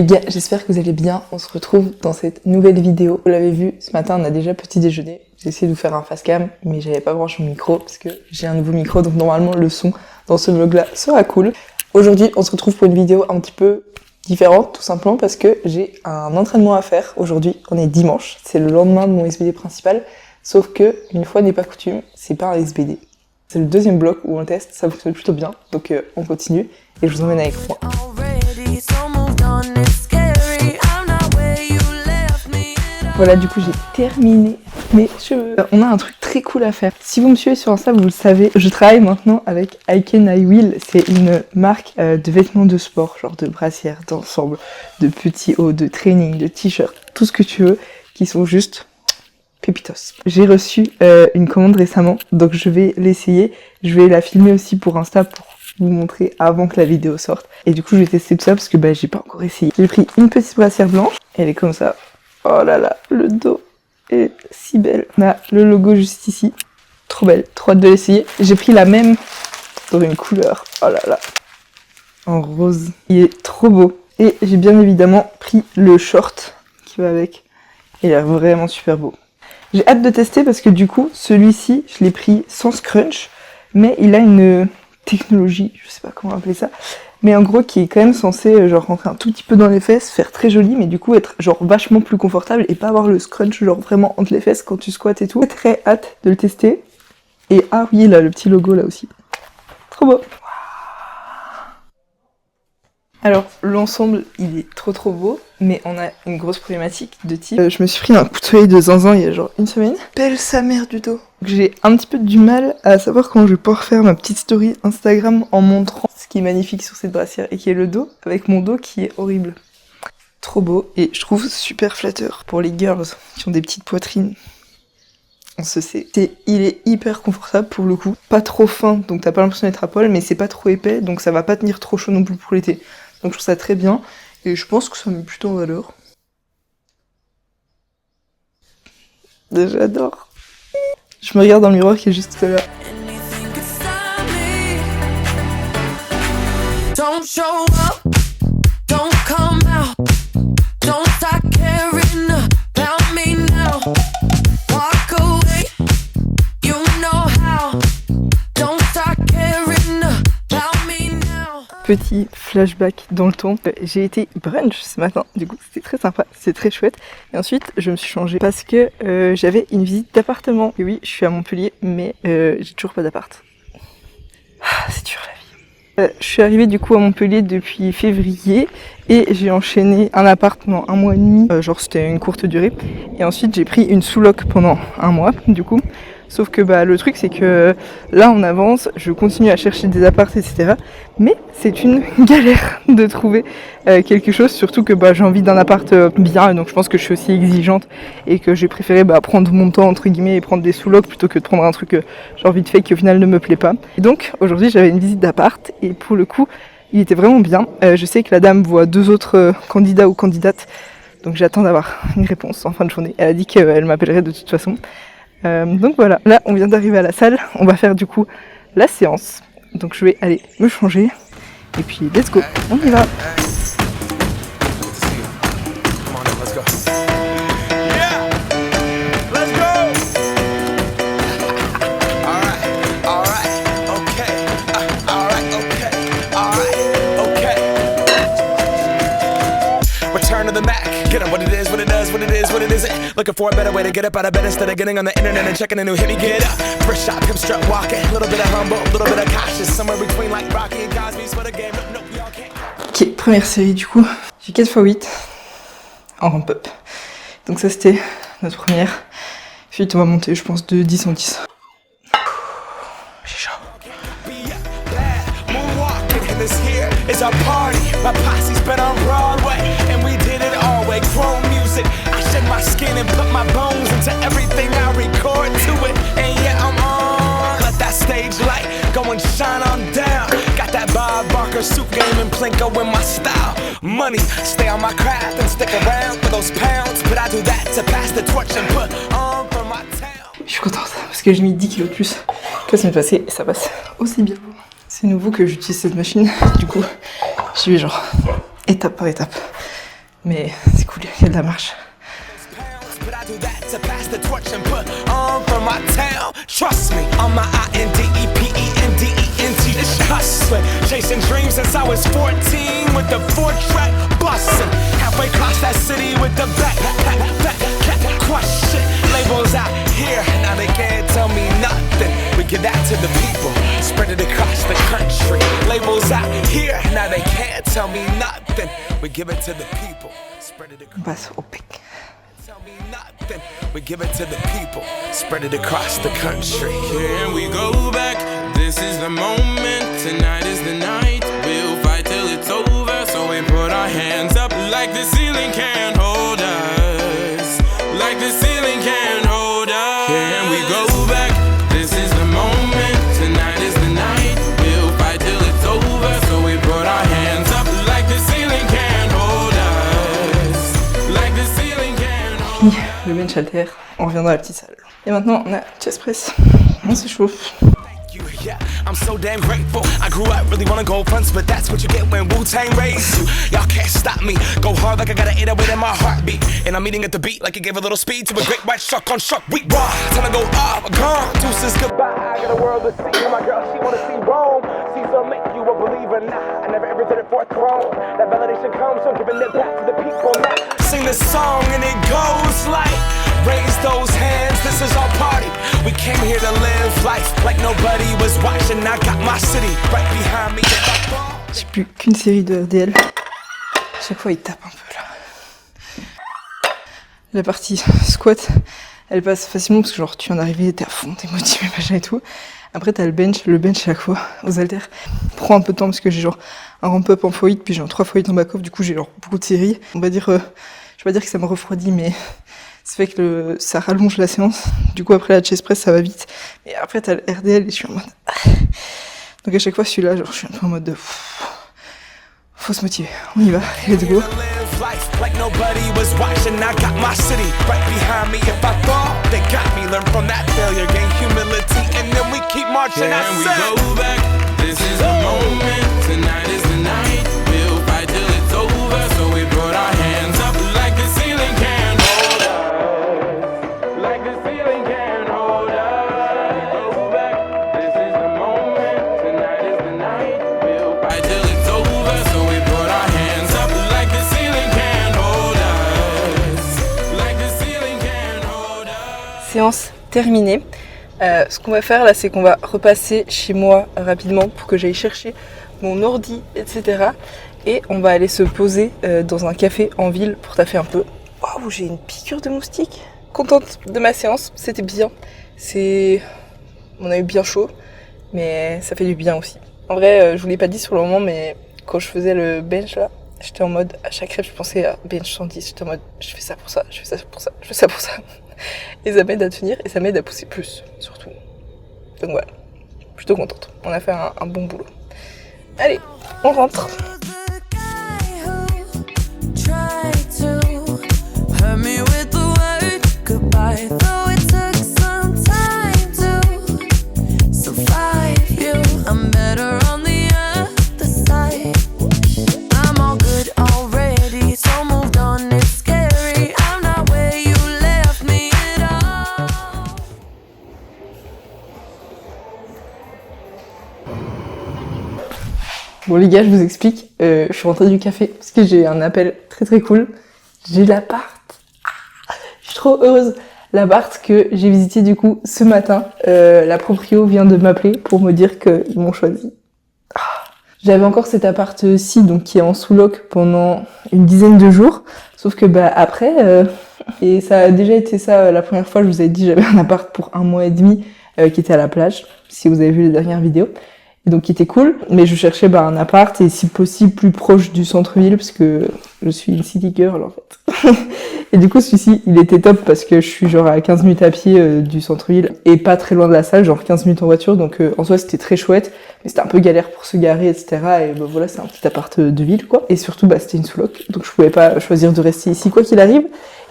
gars, j'espère que vous allez bien. On se retrouve dans cette nouvelle vidéo. Vous l'avez vu, ce matin on a déjà petit déjeuner. J'ai essayé de vous faire un face cam, mais j'avais pas branché mon micro parce que j'ai un nouveau micro, donc normalement le son dans ce vlog là sera cool. Aujourd'hui on se retrouve pour une vidéo un petit peu différente, tout simplement parce que j'ai un entraînement à faire. Aujourd'hui on est dimanche, c'est le lendemain de mon SBD principal, sauf que une fois n'est pas coutume, c'est pas un SBD. C'est le deuxième bloc où on le teste, ça fonctionne plutôt bien, donc on continue et je vous emmène avec moi. Voilà, du coup j'ai terminé mes cheveux. On a un truc très cool à faire. Si vous me suivez sur Insta, vous le savez, je travaille maintenant avec I Can I Will. C'est une marque de vêtements de sport, genre de brassières, d'ensemble, de petits hauts, de training, de t-shirts, tout ce que tu veux, qui sont juste pépitos. J'ai reçu une commande récemment, donc je vais l'essayer. Je vais la filmer aussi pour Insta pour vous montrer avant que la vidéo sorte. Et du coup je vais tester tout ça parce que j'ai pas encore essayé. J'ai pris une petite brassière blanche, elle est comme ça. Oh là là, le dos est si belle. On a le logo juste ici. Trop belle, trop hâte de l'essayer. J'ai pris la même dans une couleur, oh là là, en rose. Il est trop beau. Et j'ai bien évidemment pris le short qui va avec. Il est vraiment super beau. J'ai hâte de tester parce que du coup, celui-ci, je l'ai pris sans scrunch, mais il a une technologie, je sais pas comment appeler ça, mais en gros qui est quand même censé genre rentrer un tout petit peu dans les fesses, faire très joli, mais du coup être genre vachement plus confortable et pas avoir le scrunch genre vraiment entre les fesses quand tu squattes et tout. J'ai très hâte de le tester. Et ah oui, là le petit logo là aussi. Trop beau. Alors l'ensemble il est trop beau, mais on a une grosse problématique de type. Je me suis pris un coup de soleil de zinzin il y a genre une semaine. Pelle sa mère du dos. J'ai un petit peu du mal à savoir quand je vais pouvoir faire ma petite story Instagram en montrant ce qui est magnifique sur cette brassière et qui est le dos, avec mon dos qui est horrible. Trop beau et je trouve super flatteur pour les girls qui ont des petites poitrines. On se sait. Il est hyper confortable pour le coup. Pas trop fin, donc t'as pas l'impression d'être à poil, mais c'est pas trop épais, donc ça va pas tenir trop chaud non plus pour l'été. Donc je trouve ça très bien, et je pense que ça met plutôt en valeur. J'adore. Je me regarde dans le miroir qui est juste là. Don't show up, don't come out, don't start caring about me now. Walk away, you know how, don't start caring about me now. Petit flashback dans le temps, j'ai été brunch ce matin, du coup c'était très sympa, c'était très chouette. Et ensuite je me suis changée parce que j'avais une visite d'appartement. Et oui, je suis à Montpellier, mais j'ai toujours pas d'appart. C'est dur la vie. Je suis arrivée du coup à Montpellier depuis février et j'ai enchaîné un appart pendant 1 mois et demi, genre c'était une courte durée. Et ensuite j'ai pris une sous-loc pendant 1 mois du coup. Sauf que le truc c'est que là on avance, je continue à chercher des apparts etc. Mais c'est une galère de trouver quelque chose, surtout que j'ai envie d'un appart bien, donc je pense que je suis aussi exigeante et que j'ai préféré prendre mon temps entre guillemets et prendre des sous-locs plutôt que de prendre un truc genre vite fait qui au final ne me plaît pas. Et donc aujourd'hui j'avais une visite d'appart et pour le coup il était vraiment bien. Je sais que la dame voit 2 autres candidats ou candidates, donc j'attends d'avoir une réponse en fin de journée. Elle a dit qu'elle m'appellerait de toute façon. Donc voilà, là on vient d'arriver à la salle, on va faire du coup la séance. Donc je vais aller me changer et puis let's go, on y va. Get up what it is, what it does, what it is, what it isn't. Looking for a better way to get up out of bed instead of getting on the internet and checking a new hit. Me get up, first shot, come strut walking. Little bit of humble, little bit of cautious. Somewhere between like Rocky and Cosby's for the game. Nope, y'all can't. Ok, première série du coup. J'ai 4x8 en ramp up. Donc ça c'était notre première. Ensuite on va monter je pense de 10 en 10. J'ai chaud. It's a party, my posse's been on Broadway, and we did it all way, chrome music, I shed my skin and put my bones into everything I record to it, and yeah I'm on, let that stage light go and shine on down, got that Bob Barker suit game and Plinko in my style, money, stay on my craft and stick around for those pounds, but I do that to pass the torch and put on for my town. Je suis contente parce que j'ai mis 10 kilos de plus que la semaine passée et ça passe aussi bien. C'est nouveau que j'utilise cette machine, du coup j'y vais genre étape par étape. Mais c'est cool, il y a de la marche. But I do that to pass the torch and put on for my town. Trust me, on my INDEPENDENT. It's hustling, chasing dreams since I was 14 with the 4-track bustin'. Halfway across that city with the back crush shit. Labels out here, now they can't tell me nothing. We give that to the people, spread it across the country. Labels out here, now they can't tell me nothing. We give it to the people, spread it across. On passe au pic. Tell me nothing. We give it to the people, spread it across the country. Here we go back. This is the moment. Tonight is the night. We'll fight till it's over. So we put our hands up like the ceiling can't hold us. Like the ceiling can't hold us. Here we go back. This is the moment. Tonight is the night. We'll fight till it's over. So we put our hands up like the ceiling can't hold us. Like the ceiling can't hold us. Le bench halter, on revient dans la petite salle. Et maintenant on a chest press. On s'échauffe. Yeah, I'm so damn grateful. I grew up really wanna go fronts, but that's what you get when Wu-Tang raised you. Y'all can't stop me. Go hard like I got an 808 in my heartbeat. And I'm eating at the beat like it gave a little speed to a great white shark on shark week. Raw, time to go off, gone. Deuces goodbye. I got a world to see. My girl, she wanna see Rome. Caesar make you a believer. Nah, I never ever did it for a throne. That validation comes from giving it back to the people. Now sing this song and it goes like, raise those hands, this is our party. We came here to live life like nobody was watching. I got my city right behind me. J'ai plus qu'une série de RDL. Chaque fois il tape un peu là. La partie squat, elle passe facilement parce que genre tu viens d'arriver, t'es à fond, t'es motivé, machin et tout. Après t'as le bench chaque fois aux haltères prend un peu de temps parce que j'ai genre un ramp up en x8 puis j'ai un 3 x8 en back off, du coup j'ai genre beaucoup de séries. On va dire, je vais pas dire que ça me refroidit mais ça fait que ça rallonge la séance. Du coup après la chest press ça va vite. Et après t'as le RDL et je suis en mode donc à chaque fois celui-là genre je suis un peu en mode de faut se motiver, on y va, let's go. Life like nobody was watching. I got my city right behind me. If I fall, they got me. Learn from that failure, gain humility, and then we keep marching. And we go back. This is the moment. Tonight is the night. We'll fight till it's over. So we put our hands up like the ceiling can't hold us. Like the ceiling can't hold us. Go back. This is the moment. Tonight is the night. We'll fight till it's over. So we put our hands up like the ceiling can't hold us. Like the ceiling can't hold us. Séance terminée. Ce qu'on va faire là, c'est qu'on va repasser chez moi rapidement pour que j'aille chercher mon ordi, etc. Et on va aller se poser dans un café en ville pour taffer un peu. Waouh, j'ai une piqûre de moustique. Contente de ma séance, c'était bien. On a eu bien chaud, mais ça fait du bien aussi. En vrai, je vous l'ai pas dit sur le moment, mais quand je faisais le bench là, j'étais en mode, à chaque rep, je pensais à bench 110. J'étais en mode, je fais ça pour ça, je fais ça pour ça, je fais ça pour ça. Et ça m'aide à tenir et ça m'aide à pousser plus, surtout. Donc voilà, plutôt contente. On a fait un bon boulot. Allez, on rentre. Bon les gars, je vous explique, je suis rentrée du café parce que j'ai un appel très très cool. J'ai l'appart. Je suis trop heureuse. L'appart que j'ai visité du coup ce matin. La proprio vient de m'appeler pour me dire qu'ils m'ont choisi. J'avais encore cet appart-ci donc qui est en sous-loc pendant une dizaine de jours. Sauf que après, et ça a déjà été ça la première fois, je vous avais dit j'avais un appart pour 1 mois et demi qui était à la plage, si vous avez vu les dernières vidéos. Et donc qui était cool, mais je cherchais un appart et si possible plus proche du centre-ville parce que je suis une city girl en fait. Et du coup celui-ci il était top parce que je suis genre à 15 minutes à pied du centre-ville et pas très loin de la salle, genre 15 minutes en voiture, donc en soi c'était très chouette, mais c'était un peu galère pour se garer etc. Et voilà, c'est un petit appart de ville quoi. Et surtout c'était une sous-loc, donc je pouvais pas choisir de rester ici quoi qu'il arrive.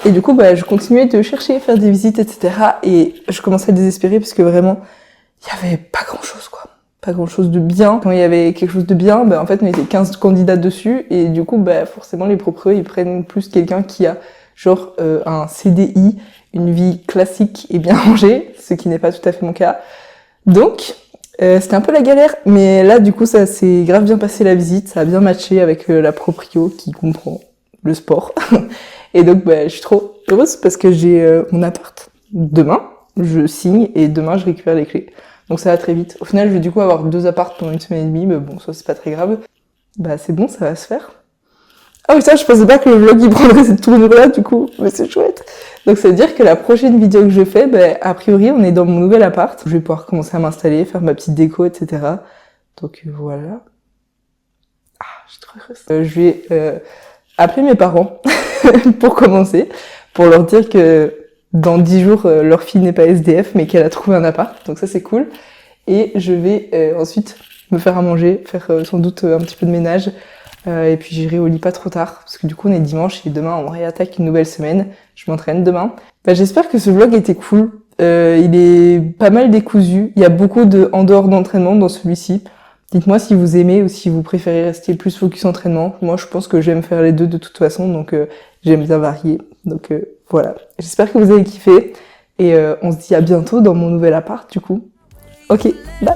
Et du coup je continuais de chercher, faire des visites etc. Et je commençais à désespérer parce que vraiment il y avait pas grand chose quoi. pas grand chose de bien. Quand il y avait quelque chose de bien, bah, en fait, on était 15 candidats dessus, et du coup, bah, forcément, les proprios, ils prennent plus quelqu'un qui a, genre, un CDI, une vie classique et bien rangée, ce qui n'est pas tout à fait mon cas. Donc, c'était un peu la galère, mais là, du coup, ça s'est grave bien passé la visite, ça a bien matché avec la proprio qui comprend le sport. Et donc, bah, je suis trop heureuse parce que j'ai mon appart demain, je signe et demain, je récupère les clés. Donc ça va très vite. Au final, je vais du coup avoir 2 apparts pendant 1 semaine et demie, mais bon, ça c'est pas très grave. Bah c'est bon, ça va se faire. Ah oui, ça, je pensais pas que le vlog il prendrait cette tournure-là, du coup, mais c'est chouette. Donc ça veut dire que la prochaine vidéo que je fais, bah, a priori, on est dans mon nouvel appart. Je vais pouvoir commencer à m'installer, faire ma petite déco, etc. Donc voilà. Ah, je suis trop heureuse. Je vais appeler mes parents pour commencer, pour leur dire que dans 10 jours, leur fille n'est pas SDF, mais qu'elle a trouvé un appart, donc ça c'est cool. Et je vais ensuite me faire à manger, faire sans doute un petit peu de ménage, et puis j'irai au lit pas trop tard, parce que du coup on est dimanche et demain on réattaque une nouvelle semaine. Je m'entraîne demain. Bah, j'espère que ce vlog était cool. Il est pas mal décousu. Il y a beaucoup de en dehors d'entraînement dans celui-ci. Dites-moi si vous aimez ou si vous préférez rester plus focus entraînement. Moi, je pense que j'aime faire les deux de toute façon, donc j'aime bien varier. Donc voilà. J'espère que vous avez kiffé et on se dit à bientôt dans mon nouvel appart du coup. Ok, bye.